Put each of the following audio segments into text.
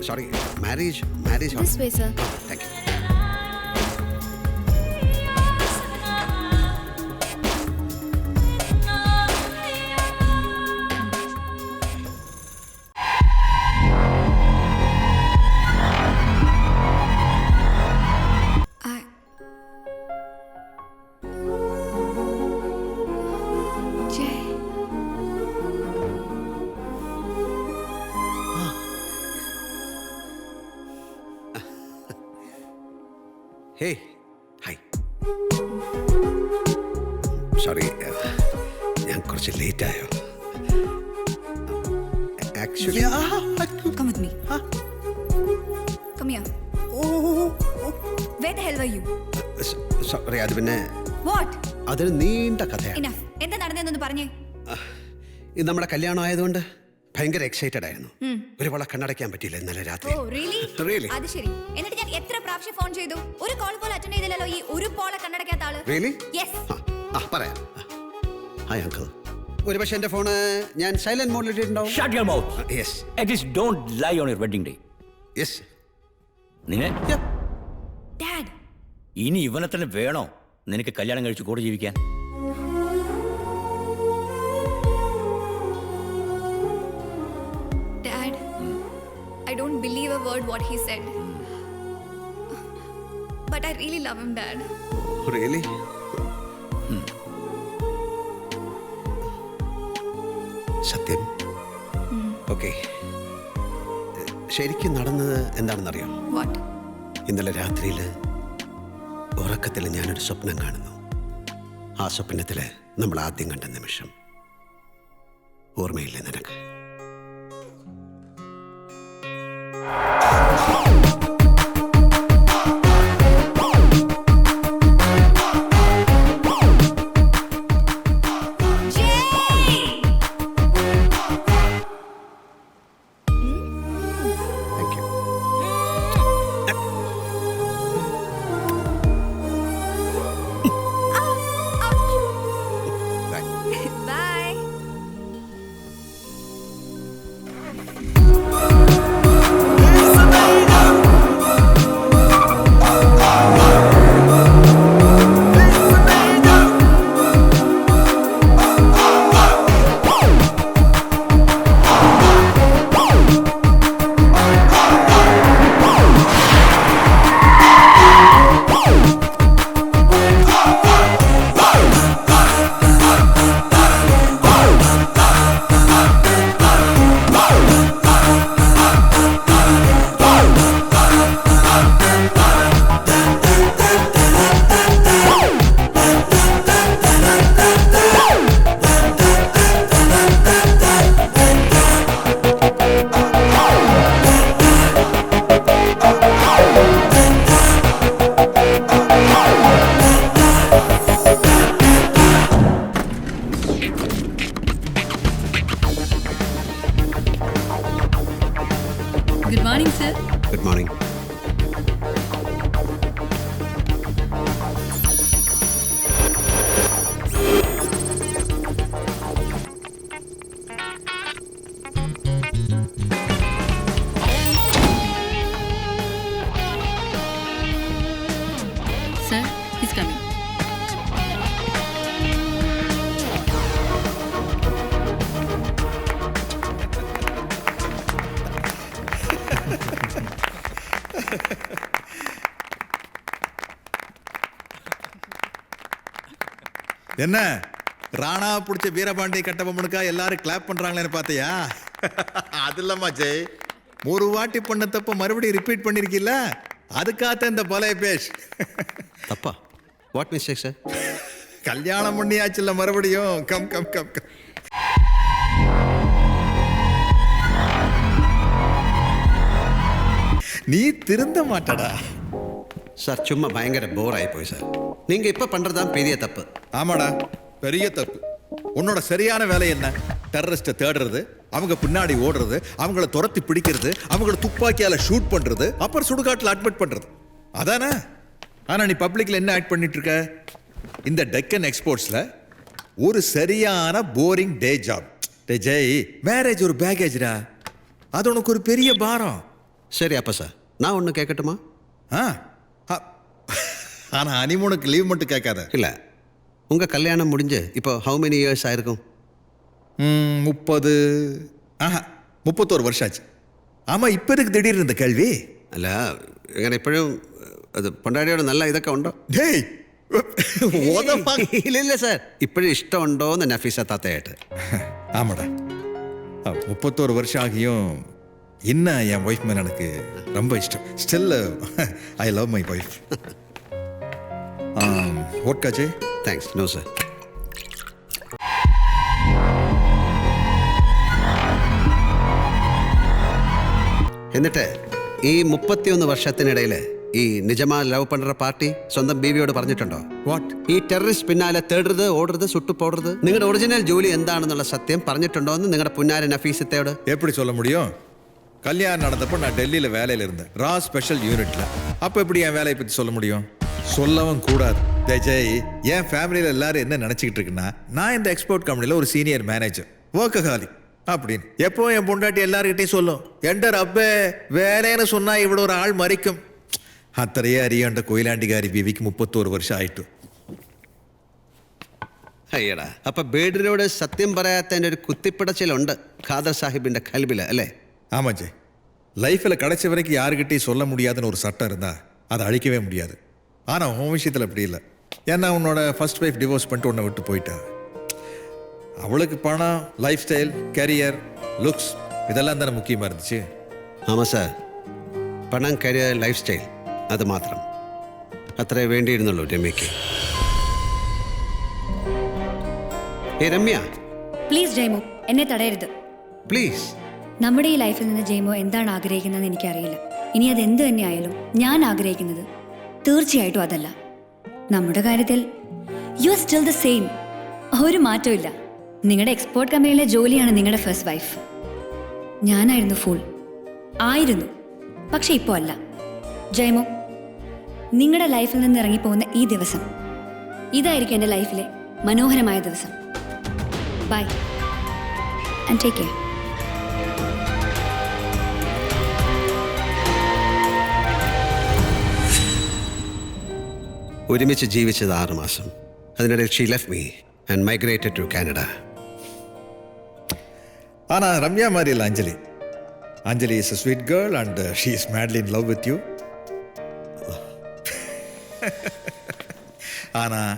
sorry, marriage. This way, sir. Oh, thank you. Hey, hi. Sorry, ഞാൻ കുറച്ച് late ആയോ? Actually, Come with me. Come here. Where the hell were you? Sorry, അത് പിന്നെ What? അതൊരു നീണ്ട കഥയാണ്. Enough. എന്താ നടന്നതെന്നൊന്ന് പറഞ്ഞേ. ഇത് നമ്മുടെ കല്യാണം ആയതുകൊണ്ട് ഭയങ്കര എക്സൈറ്റഡ് ആയിരുന്നു. ഒരുപാട് കണ്ണടയ്ക്കാൻ പറ്റിയില്ല ഇന്നലെ രാത്രി. Oh, really? Really? അത് ശരി. എന്നിട്ട് ഞാൻ എത്ര പ്രാവശ്യം ഫോൺ ചെയ്തു? ഒരു കോൾ പോലും അറ്റൻഡ് ചെയ്തില്ലല്ലോ ഈ ഒരു പോളെ കണ്ണടയ്ക്കാത്ത ആള്. Really? Yes. പറയാം. Hi uncle. ഒരു പക്ഷേ എൻ്റെ ഫോണ് ഞാൻ സൈലന്റ് മോഡിൽ ഇട്ടിട്ടുണ്ടാവും. Shut your mouth. Yes. At least don't lie on your wedding day. Yes. നിന്നെ Dad. ഇനി ഇവനെ തന്നെ വേണോ നിനക്ക് കല്യാണം കഴിച്ച് കൂടെ ജീവിക്കാൻ? Dad. I don't believe a word what he said. But I really love him, Dad. Really? സത്യം. ഓക്കെ. ശരിക്കും നടന്നത് എന്താണെന്നറിയോ? What? ഇന്നലെ രാത്രിയിൽ ഉറക്കത്തിൽ ഞാനൊരു സ്വപ്നം കാണുന്നു. ആ സ്വപ്നത്തിൽ നമ്മൾ ആദ്യം കണ്ട നിമിഷം ഓർമ്മയില്ലേ നിനക്ക്? Bye. Good morning, sir. Good morning. Sir, he's coming. என்ன ராணா பிடிச்ச வீரபாண்டி கட்டபொம்மனுக்கா எல்லாரும் கிளாப் பண்றாங்களேன்னு பார்த்தியா? அது இல்லம்மா ஜெய், ஒரு வாட்டி பண்ண தப்ப மறுபடியும் ரிப்பீட் பண்ணிருக்கீல்ல, அதுக்காக இந்த பழைய பேஷ். தப்பா? What mistake sir? கல்யாணம் பண்ணியாச்சுல்ல மறுபடியும். Come come come come. நீ திருந்த மாட்டடா சார். சும்மா பயங்கர போர் ஆகி போய் சார். நீங்க இப்ப பண்றதுதான் பெரிய தப்பு. ஆமாடா, பெரிய தப்பு. உன்னோட சரியான வேலை என்ன? டெரரிஸ்ட்டை தேடுறது, அவங்க பின்னாடி ஓடுறது, அவங்கள துரத்தி பிடிக்கிறது, அவங்கள துப்பாக்கியால ஷூட் பண்றது, அப்புறம் சுடுகாட்டில் அட்மிட் பண்றது, அதானே? ஆனா நீ பப்ளிக்ல என்ன ஆக்ட் பண்ணிட்டு இருக்க? இந்த டெக்கன் எக்ஸ்போர்ட்ஸ்ல ஒரு சரியான போரிங் டே ஜாப். ஜெய், மேரேஜ் ஒரு பேக்கேஜ்டா, அது உனக்கு ஒரு பெரிய பாரம். சரி அப்போ சார் நான் ஒன்று கேட்கட்டுமா? ஆ ஆனால் ஹனிமூனுக்கு லீவ் மட்டும் கேட்காத. இல்லை, உங்கள் கல்யாணம் முடிஞ்சு இப்போ ஹவு மெனி இயர்ஸ் ஆயிருக்கும்? 31 வருஷம் ஆச்சு. ஆமாம், இப்போ இருக்கு திடீர்னு இந்த கேள்வி? അല്ല ഇങ്ങനെ എപ്പോഴും അത് പൊണ്ടാടിയോട് നല്ല ഇതൊക്കെ ഉണ്ടോ? ഡേയ് ഇല്ല സാർ, ഇപ്പോഴും ഇഷ്ടമുണ്ടോ എന്ന് നഫീസ താത്തയായിട്ട്. ஆமாடா, 31 வருஷம் ஆகியும் இன்னும் என் ஒய்ஃப் மேலே எனக்கு ரொம்ப இஷ்டம். Still I love my wife. ஓட்காச்சே? താങ്ക്സ്. No sir. എന്നിട്ട് ഈ 31 വർഷത്തിനിടയിൽ ഈ നിജമാ ലവ് പண்ற പാർട്ടി സ്വന്തം ബീവിയോട് പറഞ്ഞിട്ടുണ്ടോ? വാട്ട്? ഈ ടെററിസ്റ്റ് പിന്നാലെ തേടരുത്, ഓടരുത്, സുട്ടുപോടരുത്, നിങ്ങളുടെ ഒറിജിനൽ ജോലി എന്താണെന്നുള്ള സത്യം പറഞ്ഞിട്ടുണ്ടോ എന്ന് നിങ്ങളുടെ പുന്നാര നഫീസത്തോട്? எப்படி சொல்ல முடியும்? கல்யாணம் நடந்தப்போ நான் டெல்லியில் வேலையில் இருந்தேன், ரா ஸ்பெஷல் யூனிட்ல. அப்போ எப்படி என் வேலையை பற்றி சொல்ல முடியும்? சொல்லவும் கூடாது. ஜெய், என் ஃபேமிலியில் எல்லாரும் என்ன நினச்சிக்கிட்டு இருக்குன்னா, நான் இந்த எக்ஸ்போர்ட் கம்பெனியில் ஒரு சீனியர் மேனேஜர், ஒர்க்கஹாலிக் அப்படின்னு எப்போ என் பொண்டாட்டி எல்லார்கிட்டையும் சொல்லும், என்டர் அப்பே வேலைன்னு சொன்னால் இவ்வளோ ஒரு ஆள் மறிக்கும். അത്രയേ അറിയേണ്ട കൊയിലാണ്ടിക്കാരി ബീവിക്ക് 31 വർഷം ആയിട്ടു. അയ്യടാ, അപ്പൊ ബേഡിനോട് സത്യം പറയാത്തതിൻ്റെ ഒരു കുത്തിപ്പിടച്ചിലുണ്ട് ഖാദർ സാഹിബിന്റെ കൽബില് അല്ലേ? ஆமாஜி, லைஃப்பில் கடைசி வரைக்கும் யாருக்கிட்டையும் சொல்ல முடியாதுன்னு ஒரு சட்டம் இருந்தால் அதை அழிக்கவே முடியாது. ஆனால் உன் விஷயத்தில் அப்படி இல்லை. ஏன்னா உன்னோட ஃபர்ஸ்ட் ஒய்ஃப் டிவோர்ஸ் பண்ணிட்டு உன்னை விட்டு போயிட்டா. அவளுக்கு பணம், லைஃப் ஸ்டைல், கரியர், லுக்ஸ் இதெல்லாம் தானே முக்கியமாக இருந்துச்சு. ആമാ സാർ, പണം, കരിയർ, ലൈഫ് സ്റ്റൈൽ അത് മാത്രം അത്രേ വേണ്ടിയിരുന്നുള്ളൂ രമ്യയ്ക്ക്. രമ്യ പ്ലീസ് ജയ്മോ, എന്നെ തടയരുത് പ്ലീസ്. നമ്മുടെ ഈ ലൈഫിൽ നിന്ന് ജയ്മോ എന്താണ് ആഗ്രഹിക്കുന്നതെന്ന് എനിക്കറിയില്ല. ഇനി അത് എന്ത് തന്നെയായാലും ഞാൻ ആഗ്രഹിക്കുന്നത് തീർച്ചയായിട്ടും അതല്ല. നമ്മുടെ കാര്യത്തിൽ you are still the same. ഒരു മാറ്റവും ഇല്ല. നിങ്ങളുടെ എക്സ്പോർട്ട് കമ്പനിയിലെ ജോലിയാണ് നിങ്ങളുടെ ഫസ്റ്റ് വൈഫ്. ഞാനായിരുന്നു ഫുൾ ആയിരുന്നു, പക്ഷെ ഇപ്പോൾ അല്ല. ജയ്മോ, നിങ്ങളുടെ ലൈഫിൽ നിന്ന് ഇറങ്ങിപ്പോകുന്ന ഈ ദിവസം ഇതായിരിക്കും എൻ്റെ ലൈഫിലെ മനോഹരമായ ദിവസം. Bye and take care. ഒരുമിച്ച് ജീവിച്ചത് 6 മാസം. അതിനിടയിൽ she left me and migrated to Canada. ஆனால் ரம்யா மாதிரி இல்லை Anjali. Anjali is a sweet girl and she is madly in love with you. ஆனால்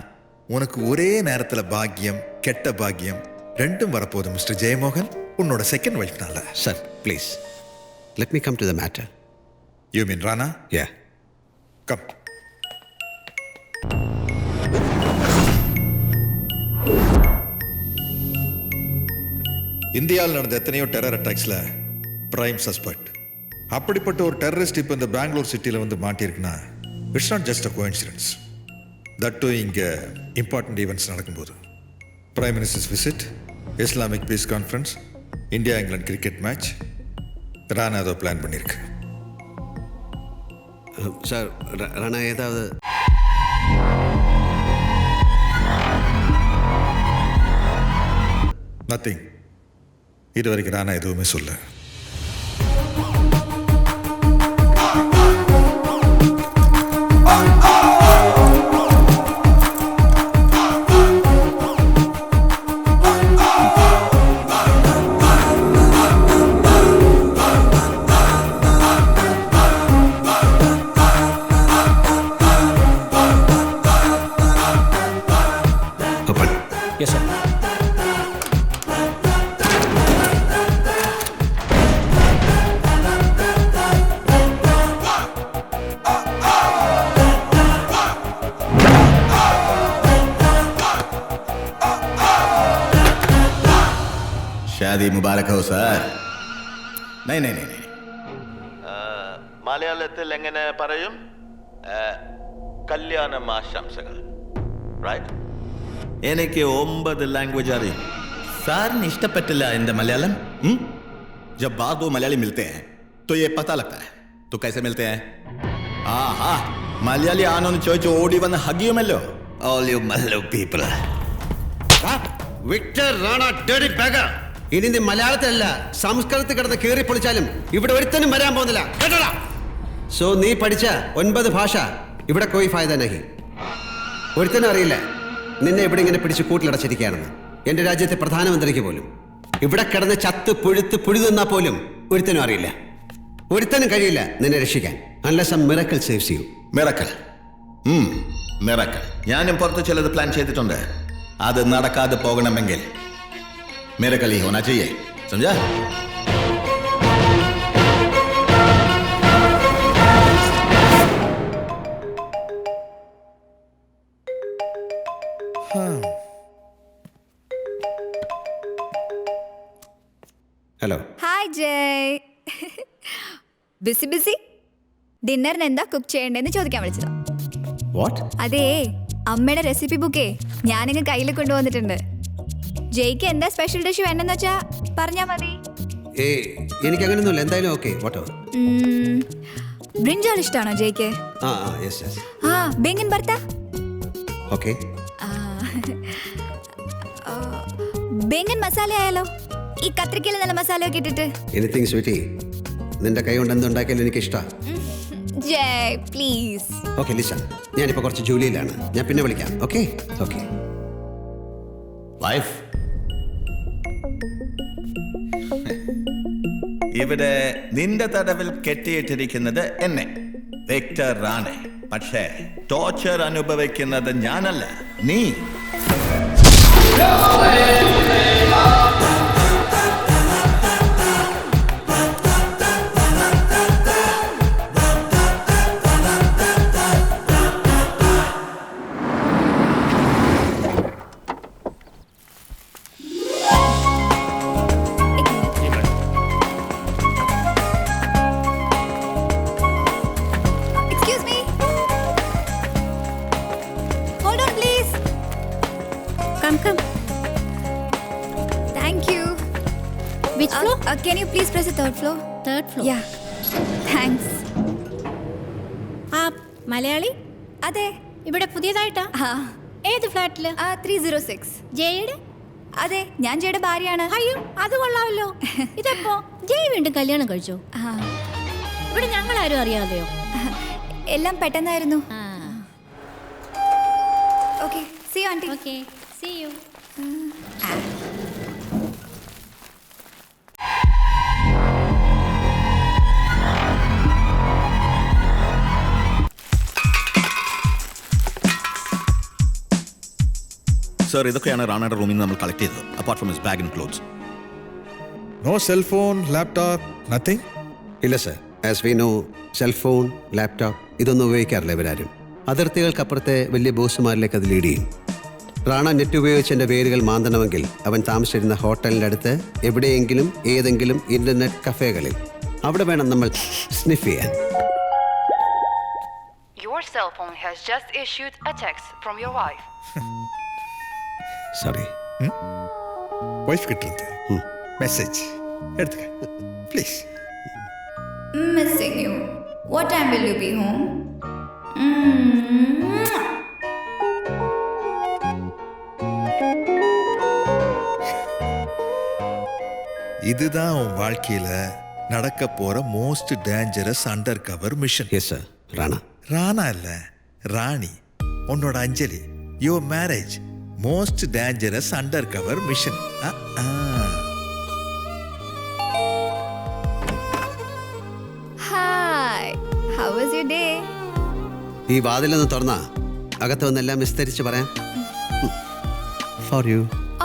உனக்கு ஒரே நேரத்தில் பாக்கியம், கெட்ட பாக்கியம் ரெண்டும் வரப்போகுது மிஸ்டர் ஜெயமோகன், உன்னோட செகண்ட் ஒய்ஃப்னால. Sir please let me come to the matter. You mean Rana? Yeah, come. இந்தியாவில் நடந்த எத்தனையோ டெரர் அட்டாக்ஸில் பிரைம் சஸ்பெக்ட். அப்படிப்பட்ட ஒரு டெரரிஸ்ட் இப்போ இந்த பெங்களூர் சிட்டியில் வந்து மாட்டியிருக்குன்னா it's not just a coincidence. That to இங்கே இம்பார்ட்டன்ட் ஈவெண்ட்ஸ் நடக்கும்போது prime ministers visit, Islamic peace conference, India England cricket match, Rana ஏதோ பிளான் பண்ணியிருக்கு. சார் ராணா ஏதாவது நத்திங். இது வரைக்கும் ராணா எதுவுமே சொல்ல. Yes sir. शादी मुबारक हो सर. नहीं नहीं नहीं नहीं. മലയാളത്തിൽ എങ്ങനെ പറയും? കല്യാണമാശംസകൾ. റൈറ്റ്? എനിക്ക് 9 लैंग्वेज അറിയും. സാറിന് ഇഷ്ടപ്പെട്ടില്ല എൻ്റെ മലയാളം? जब बार दो मलयाली मिलते हैं तो ये पता लगता है. तो कैसे मिलते हैं? ആഹാ, മലയാളി ആണോന്ന് ചോദിച്ച് ഓടി വന്ന് ഹഗിയുമല്ലോ. all you Mallu people. Victor Rana dirty beggar. ഇനി നീ മലയാളത്തിലല്ല സംസ്കൃതത്തിൽ കിടന്ന് കീറി പൊളിച്ചാലും ഇവിടെ ഒരുത്തനും വരാൻ പോകുന്നില്ല കേട്ടോടാ. സോ നീ പഠിച്ച 9 ഭാഷ ഇവിടെ കോയി ഫായദ നഹി. ഒരുത്തനും അറിയില്ല നിന്നെ ഇവിടെ ഇങ്ങനെ പിടിച്ച് കൂട്ടിലടച്ചിരിക്കുകയാണെന്ന്. എൻ്റെ രാജ്യത്തെ പ്രധാനമന്ത്രിക്ക് പോലും ഇവിടെ കിടന്ന് ചത്ത് പുഴുതുന്നാ പോലും ഒരുത്തനും അറിയില്ല. ഒരുത്തനും കഴിയില്ല നിന്നെ രക്ഷിക്കാൻ. Unless a miracle saves you. Miracle miracle. ഞാനും പുറത്ത് ചിലത് പ്ലാൻ ചെയ്തിട്ടുണ്ട്. അത് നടക്കാതെ പോകണമെങ്കിൽ മിറക്കൽ ഹി ഹോനാ ചാഹിയേ. സമझा? ഹലോ. ഹായ് ജയ്. ബിസി ഡിന്നറിന് എന്താ കുക്ക് ചെയ്യണ്ടെന്ന് ചോദിക്കാൻ വിളിച്ചതാ. വാട്ട്? അതേ, അമ്മയുടെ റെസിപ്പി ബുക്കേ ഞാനിങ്ങ് കയ്യിൽ കൊണ്ടുവന്നിട്ടുണ്ട്. ജയ്ക്ക് എന്താ സ്പെഷ്യൽ ഡിഷ് വേണ്ടെന്ന് വെച്ചാ പറഞ്ഞാ മതി. എനിക്ക് അങ്ങനെയൊന്നുമില്ല. എന്തായാലും ഓക്കെ. വാട്ട്? ബ്രിഞ്ചാൾ ഇഷ്ടമാണോ ജയ്ക്ക്? ആ ബെങ്ങിൻ ഭർത്ത. ഓക്കെ. ബെങ്ങിൻ മസാല ആയാലോ? ഈ കത്രിക്കയിൽ നല്ല മസാല ഒക്കെ ഇട്ടിട്ട്. എനിത്തിങ് സ്വീറ്റി, നിന്റെ കൈ കൊണ്ട് എന്തുണ്ടാക്കിയാലും എനിക്ക് ഇഷ്ടമാണ്. ജയ് പ്ലീസ്. ഓക്കെ ലിസൺ, ഞാനിപ്പോൾ കുറച്ച് ജോലിയിലാണ്. ഞാൻ പിന്നെ വിളിക്കാം. Okay okay. വൈഫ്, ഇവിടെ നിന്റെ തടവിൽ കെട്ടിയിട്ടിരിക്കുന്നത് എന്നെ, വിക്ടർ റാണെ. പക്ഷേ ടോർച്ചർ അനുഭവിക്കുന്നത് ഞാനല്ല, നീ. Can you please press the third floor? Third floor? Yeah. Thanks. Malayali? അതെ. ഇവിടെ പുതിയതായിട്ടാ? ഏത് ഫ്ലാറ്റില്? 306. ജയുടെ? അതെ, ഞാൻ ജയുടെ ഭാര്യയാണ്. അയ്യോ, അത് കൊള്ളാമല്ലോ. ഇതെപ്പോ ജയ് വീണ്ടും കല്യാണം കഴിച്ചോ? ഇവിടെ ഞങ്ങളാരും അറിയാതെയോ? എല്ലാം പെട്ടെന്നായിരുന്നു. Okay, see you auntie. Okay, see you. Sir, ഇതൊക്കെയാണ് റാണയുടെ റൂമിൽ നിന്ന് നമ്മൾ കളക്ട് ചെയ്തത്. Apart from his bag and clothes. No cellphone, laptop, nothing? ഇല്ല sir. As we know, cellphone, laptop ഇതൊന്നും ഉപയോഗിക്കാറില്ല ഇവരാരും. അതിർത്തികൾക്കപ്പുറത്തെ വലിയ ബോസുമാരിലേക്ക് അത് ലീഡ് ചെയ്യും. റാണ നെറ്റ് ഉപയോഗിച്ച് എൻ്റെ വേരുകൾ മാന്തണമെങ്കിൽ അവൻ താമസിച്ചിരുന്ന ഹോട്ടലിൻ്റെ അടുത്ത് എവിടെയെങ്കിലും ഏതെങ്കിലും ഇന്റർനെറ്റ് കഫേകളിൽ അവിടെ വേണം നമ്മൾ സ്നിഫ് ചെയ്യാൻ. Your cell phone has just issued a text from your wife. Sorry. Wife കിട്ടുന്നത് മെസ്സേജ് എടുത്തുക please. Missing you. What time will you be home? இதுதான் உன் வாழ்க்கையில நடக்க போற most dangerous undercover mission. Yes sir. Rana. Rana இல்ல, ராணி. உன்னோட Anjali. Your marriage most dangerous undercover mission. Hi. How was your day? ഈ വാതിലൊന്ന് തുറന്നാ അകത്ത് വന്നെല്ലാം വിസ്തരിച്ച് പറയാം. For you.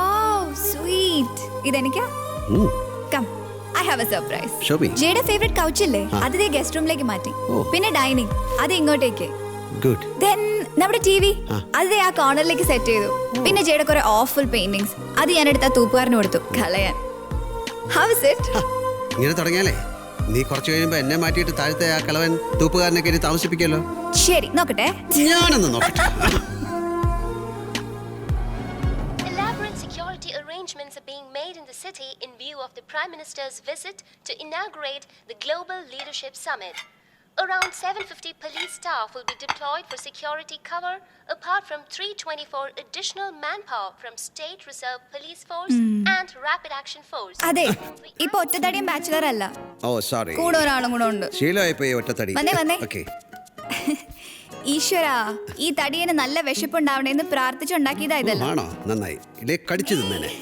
Oh, sweet. ഇതെനിക്കാ? Come. I have a surprise. Show me. ജയുടെ ഫേവറേറ്റ് കൗച്ച് ഇല്ലേ, അത് ഗസ്റ്റ് റൂമിലേക്ക് മാറ്റി. പിന്നെ ഡൈനിങ് അത് ഇങ്ങോട്ടേക്ക്. ഗുഡ്. Then നമ്മുടെ ടിവി അത് ആ കോർണറിലേക്ക് സെറ്റ് ചെയ്തു. പിന്നെ ജയുടെ കുറെ ഓഫുൾ പെയിന്റിങ്സ് അത് ഞാൻ എടുത്ത തൂപ്പുകാരന് കൊടുത്തു കളയാൻ. How is it? ഇങ്ങനെ തുടങ്ങിയാലേ നീ കുറച്ച് കഴിയുമ്പോ എന്നെ മാറ്റിയിട്ട് താഴത്തെ ആ കളവൻ തൂപ്പുകാരനെ കയറി താമസിപ്പിക്കല്ലോ. ശരി, നോക്കട്ടെ. ഞാനൊന്ന് നോക്കട്ടെ. Elaborate security arrangements are being made in the city in view of the Prime Minister's visit to inaugurate the Global Leadership Summit. Around 750 police staff will be deployed for security cover, apart from 324 additional manpower from State Reserve Police Force and Rapid Action Force. അതെ, ഇപ്പൊ ഒറ്റത്തടിയും bachelor അല്ല, ഓ sorry, കൂടെ ഒരാളും കൂടെ ഉണ്ട്. ശീലമായി പോയി ഒറ്റത്തടി. വന്നേ. ഓക്കെ. ഈശ്വരാ, ഈ തടിയന് നല്ല വിശപ്പുണ്ടാവണേന്ന് പ്രാർത്ഥിച്ചുണ്ടാക്കിയതാ ഇതല്ല. ആണോ? നന്നായി. ഇല്ലേ കടിച്ചു തിന്നേനെ.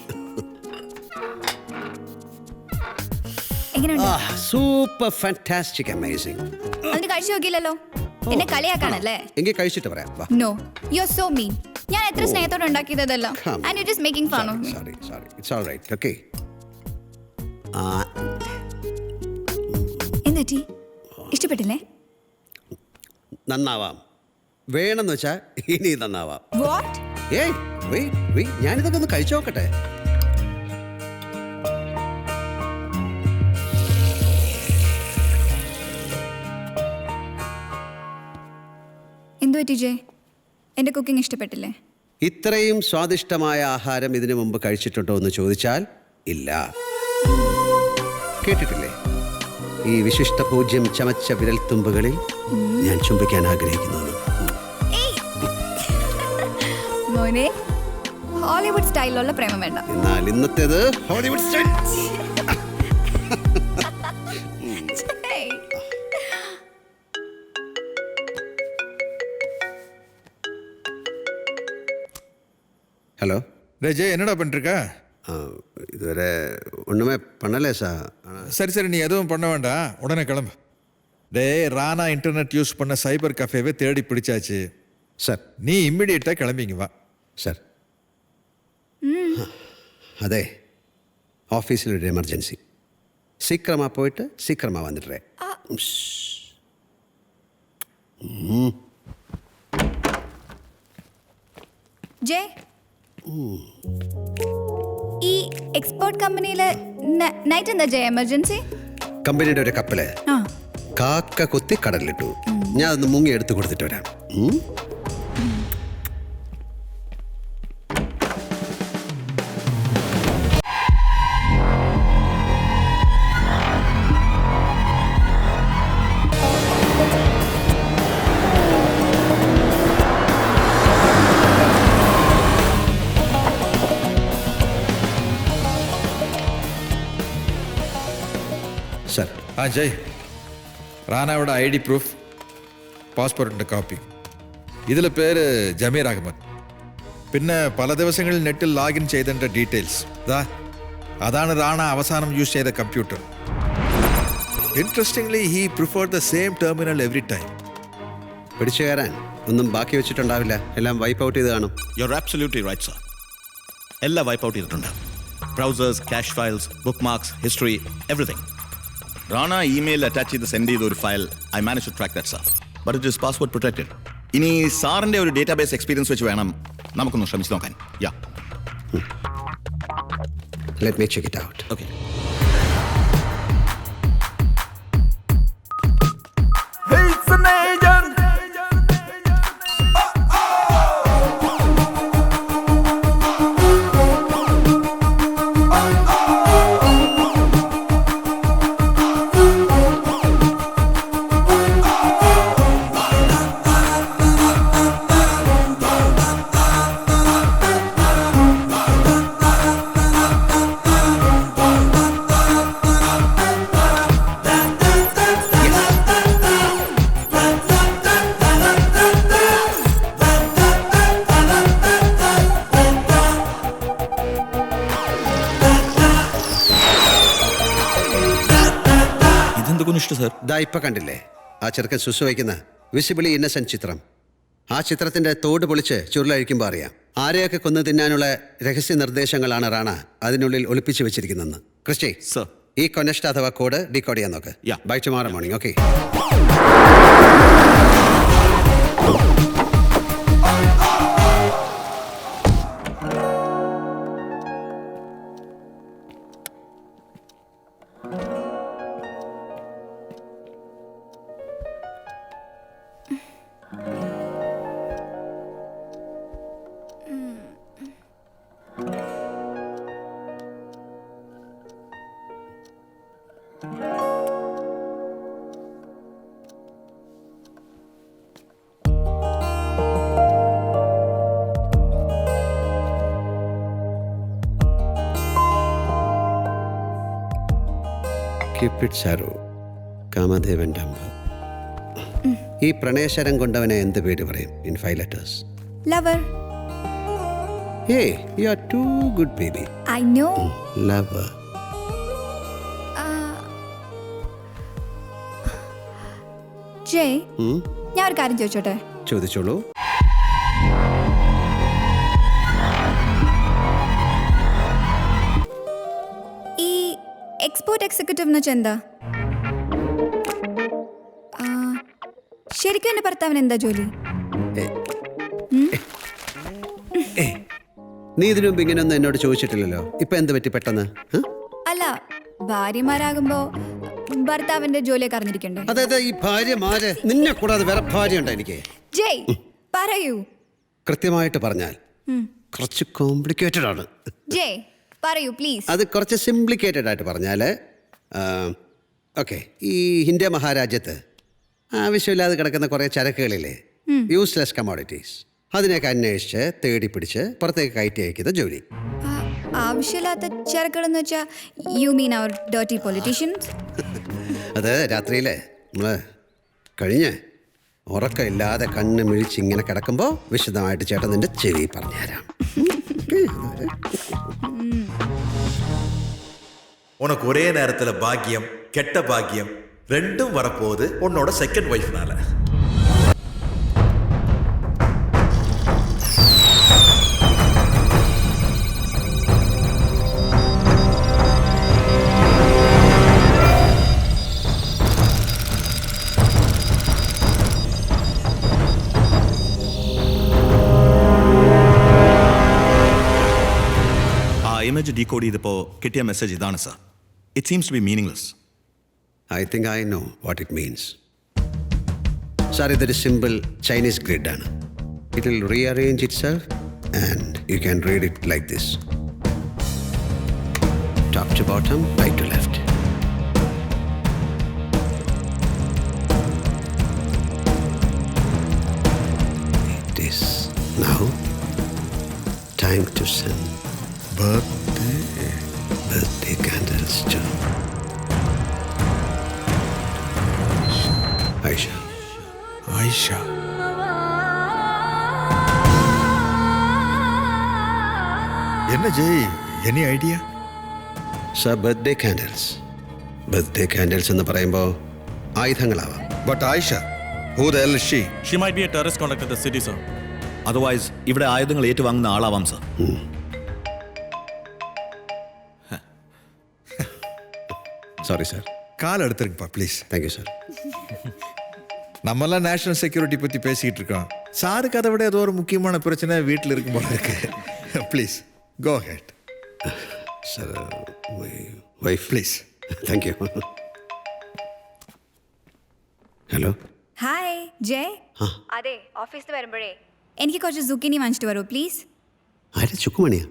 Super fantastic amazing. അത് കഴിച്ചു നോക്കിയില്ലല്ലോ, എന്നെ കളിയാക്കാണല്ലേ? എങ്കിൽ കഴിച്ചിട്ട് പറയാം. No, you are so mean. ഞാൻ എത്ര സ്നേഹത്തോടെ ഉണ്ടാക്കിയതല്ല. And you just making fun of me. Sorry. It's all right. Okay. എന്തുപറ്റി? ഇഷ്ടപ്പെട്ടില്ലേ? നന്നാവാം. വേണമെന്ന് വെച്ചാ ഇനി നന്നാവാം. വാട്ട്? ഏയ് വെയിറ്റ്, ഞാനിതൊക്കെ ഒന്ന് കഴിച്ചു നോക്കട്ടെ. എന്തുപറ്റി ജെ? എന്റെ കുക്കിംഗ് ഇഷ്ടപ്പെട്ടില്ലേ? ഇത്രയും സ്വാദിഷ്ടമായ ആഹാരം ഇതിനു മുമ്പ് കഴിച്ചിട്ടുണ്ടോ എന്ന് ചോദിച്ചാൽ ഇല്ല. കേട്ടിട്ടില്ലേ? ഈ വിശിഷ്ട പൂജ്യം ചമച്ച വിരൽത്തുമ്പുകളിൽ ഞാൻ ചുംബിക്കാൻ ആഗ്രഹിക്കുന്നു. മോനെ, ഹോളിവുഡ് സ്റ്റൈലിലുള്ള പ്രേമം വേണ്ട. എന്നാൽ ഇന്നത്തേത് ഹോളിവുഡ് സ്റ്റൈൽ. ஹலோ ஜெய், என்னடா பண்ணிருக்க? இதுவரை ஒன்றுமே பண்ணலே சார். சரி, நீ எதுவும் பண்ண வேண்டாம், உடனே கிளம்பு. ராணா இன்டர்நெட் யூஸ் பண்ண சைபர் கஃபேவை தேடி பிடிச்சாச்சு சார். நீ இம்மிடியேட்டாக கிளம்பிங்க வா സാർ. അതെ, ഓഫീസിലൊരു എമർജൻസി. സീക്രമാ പോയിട്ട് സീക്രമാ വന്നിട്ടേ. ജെ, ഈ എക്സ്പോർട്ട് കമ്പനിയിലെ നൈറ്റ് എന്താ ജെ എമർജൻസി? കമ്പനിയുടെ ഒരു കപ്പല് കാക്ക കൊത്തി കടലിലിട്ടു. ഞാൻ അതൊന്ന് മുങ്ങി എടുത്തു കൊടുത്തിട്ട് വരാം. സാർ. ജയ്, റാണയുടെ ID പ്രൂഫ്, പാസ്പോർട്ടിൻ്റെ കോപ്പി. ഇതിലെ പേര് ജമീർ അഹമ്മദ്. പിന്നെ പല ദിവസങ്ങളിൽ നെറ്റിൽ ലോഗിൻ ചെയ്തതിൻ്റെ ഡീറ്റെയിൽസ്. അതാണ് റാണ അവസാനം യൂസ് ചെയ്ത computer. Interestingly he prefer the same terminal every time. പിടിച്ചു കയറാൻ ഒന്നും ബാക്കി വെച്ചിട്ടുണ്ടാവില്ല, എല്ലാം വൈപ്പ് ഔട്ട് ചെയ്ത് കാണും. You are absolutely right sir. എല്ലാം വൈപ്പ് ഔട്ട് ചെയ്തിട്ടുണ്ട്. Browsers, cache files, bookmarks, history, everything. Rana email attach ചെയ്ത് സെൻഡ് ചെയ്ത ഒരു file I manage to track that sir, but it is password protected. ഇനി സാറിന്റെ ഒരു ഡേറ്റാബേസ് എക്സ്പീരിയൻസ് വെച്ച് വേണം നമുക്കൊന്ന് ശ്രമിച്ചു നോക്കാൻ. Yeah, let me check it out. Okay. ദാ ഇപ്പൊ കണ്ടില്ലേ ആ ചെറുക്കൻ സുസു വയ്ക്കുന്ന വിസിബിളി ഇന്നസെന്റ് ചിത്രം? ആ ചിത്രത്തിന്റെ തോട് പൊളിച്ച് ചുരുളഴിക്കുമ്പോൾ അറിയാം ആരെയൊക്കെ കൊന്നു തിന്നാനുള്ള രഹസ്യ നിർദ്ദേശങ്ങളാണ് റാണ അതിനുള്ളിൽ ഒളിപ്പിച്ചു വെച്ചിരിക്കുന്നതെന്ന്. ക്രിസ്റ്റി സർ, ഈ കൊനസ്റ്റ് അഥവാ കോഡ് ഡീകോഡ് ചെയ്യാൻ നോക്ക്. Bye tomorrow morning. Okay. Cupid sir കാമദേവൻ ഡംബു. ഈ പ്രണയശരം കൊണ്ടവനെ എന്ത് പേര് പറയും in 5 letters? Lover. Hey, you are too good, baby. I know. Lover. ജയ്, ഞാൻ ഒരു കാര്യം ചോദിച്ചോട്ടെ? ചോദിച്ചോളൂ. ഈ എക്സ്പോർട്ട് എക്സിക്യൂട്ടീവ് എന്ന് വെച്ചാൽ എന്താ? ശരിക്കും എൻ്റെ ഭർത്താവിന് എന്താ ജോലി? നീ ഇതിനു മുമ്പ് ഇങ്ങനെയൊന്നും എന്നോട് ചോദിച്ചിട്ടില്ലല്ലോ. ഇപ്പൊ എന്ത് പറ്റി പെട്ടെന്ന്? അല്ല, ഭാര്യമാരാകുമ്പോ ഭർത്താവിന്റെ ജോലിയൊക്കെ അറിഞ്ഞിരിക്കണ്ടേ? അതായത് ഈ ഭാര്യമാര് നിന്നെ കൂടാതെ വേറെ ഭാര്യ ഉണ്ടോ എനിക്ക്? ജയ്, പറയൂ. കൃത്യമായിട്ട് പറഞ്ഞാൽ കുറച്ച് കോംപ്ലിക്കേറ്റഡ് ആണ്. ജയ്, പറയൂ പ്ലീസ്. അത് കുറച്ച് സിംപ്ലിക്കേറ്റഡ് ആയിട്ട് പറഞ്ഞാൽ, ഓക്കെ, ഈ ഇന്ത്യ മഹാരാജ്യത്ത് ആവശ്യമില്ലാതെ കിടക്കുന്ന കുറേ ചരക്കുകളില്ലേ, യൂസ്ലെസ് കമോഡിറ്റീസ്, അതിനെയൊക്കെ അന്വേഷിച്ച് തേടി പിടിച്ച് പുറത്തേക്ക് കയറ്റി അയക്കുന്ന ജോലി. ആവശ്യമില്ലാത്ത ചരക്കുകളെന്ന് വെച്ചാൽ യു മീൻ അവർ ഡർട്ടി പൊളിറ്റീഷ്യൻസ്? അത് രാത്രിയിലെ നമ്മൾ കഴിഞ്ഞ് ഉറക്കമില്ലാതെ കണ്ണ് മിഴിച്ച് ഇങ്ങനെ കിടക്കുമ്പോൾ വിശദമായിട്ട് ചേട്ടൻ നിന്റെ ചെവി പറഞ്ഞുതരാം. உனக்கு ஒரே நேரத்தில் பாக்கியம் கெட்ட பாக்கியம் ரெண்டும் வரப்போகுது உன்னோட செகண்ட் ஒய்ஃப்னால. ഇമേജ് ഡീകോഡ് ചെയ്തപ്പോൾ കിട്ടിയ മെസ്സേജ് ഇതാണ് sir. It seems to be meaningless. I think I know what it means. Sir, ഇതൊരു സിമ്പിൾ ചൈനീസ് ഗ്രിഡാണ്. It will rearrange itself and you can read it like this: top to bottom, right to left. It is now time to send birthday candles to Aisha. Aisha. என்ன Jai, any idea? Sir, birthday candles. Birthday candles എന്ന് പറയുമ്പോൾ ആയുധങ്ങളാവാം. But Aisha, who the hell is she? She might be a terrorist contact in the city, sir. Otherwise, ഇവിടെ ആയുധങ്ങൾ ഏറ്റുവാങ്ങുന്ന ആളാവാം sir. Sorry, sir. கால் எடுத்துருங்கப்பா please. Thank you, sir. நம்மெல்லாம் national security பற்றி பேசிக்கிட்டு இருக்கோம். சாருக்கு அதை விட ஏதோ ஒரு முக்கியமான பிரச்சனை வீட்டில் இருக்கும் போல இருக்கு. Please go ahead. Sir, my wife. Please. Thank you. Hello. Hi Jai. അതെ, ഓഫീസിൽ വരുമ്പോഴേ എനിക്ക് കുറച്ച് സുക്കിനി വാങ്ങിച്ചിട്ട് വരൂ പ്ലീസ്. ആരെ? ചുക്കുമണിയാ?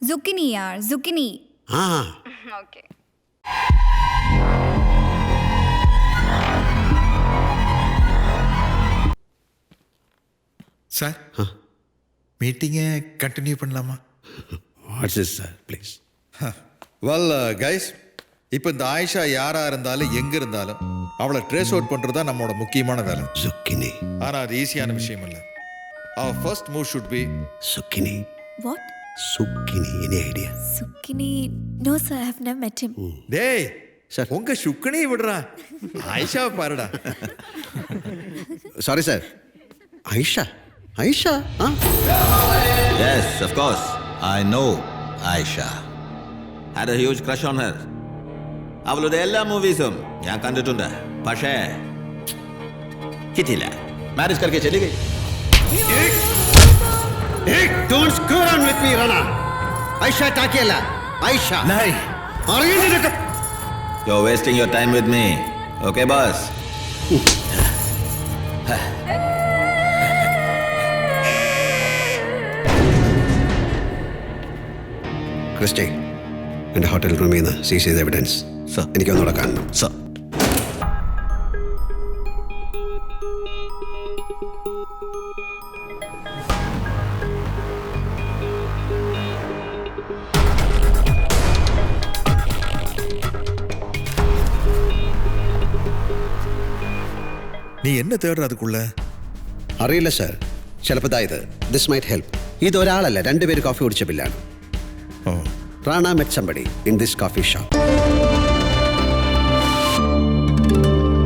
സുക്കിനി യാർ, സുക്കിനി. ആ, ഓക്കെ. சார், மீட்டிங்கை கண்டினியூ பண்ணலாமா? What's is sir, please. Well guys, இப்போ இந்த ஆயிஷா யாராக இருந்தாலும் எங்கே இருந்தாலும் அவளை ட்ரேஸ் அவுட் பண்ணுறது தான் நம்மளோட முக்கியமான வேலை. சுக்கினி. ஆனால் அது ஈஸியான விஷயம் இல்லை. அவர் first move should be zucchini. What? Zucchini, any idea? Zucchini? No sir, I have never met him. டேய் சார். உங்க சுக்கினி விடுறா, ஆயிஷாவை பாருடா. Sorry sir. ஐஷா? ஐஷா? ആ? Yes, of course. I know Aisha. Had a huge crush on her. അവളുടെ എല്ലാ മൂവീസും ഞാൻ കണ്ടിട്ടുണ്ട്. പക്ഷേ കിട്ടില്ല. മാരേജ് करके चली गई. Don't screw around with me, Rana. Aisha ടാക്കിയല്ല, Aisha. नहीं. അറിയുന്നില്ല. You're wasting your time with me. Okay, boss? Christy, എൻ്റെ ഹോട്ടൽ റൂമിൽ നിന്ന് സീസ് ചെയ്ത എവിഡൻസ് എനിക്കൊന്നുകൂടെ കാണണം. സർ. നീ എന്നെ തേടുற അതുക്കുള്ള അറിയില്ല സർ. ചിലപ്പോൾ ഇതായത് ദിസ് മൈറ്റ് ഹെൽപ്പ്. ഇതൊരാളല്ല, രണ്ടുപേര് കോഫി കുടിച്ച ബില്ലാണ്. Oh Rana met somebody in this coffee shop.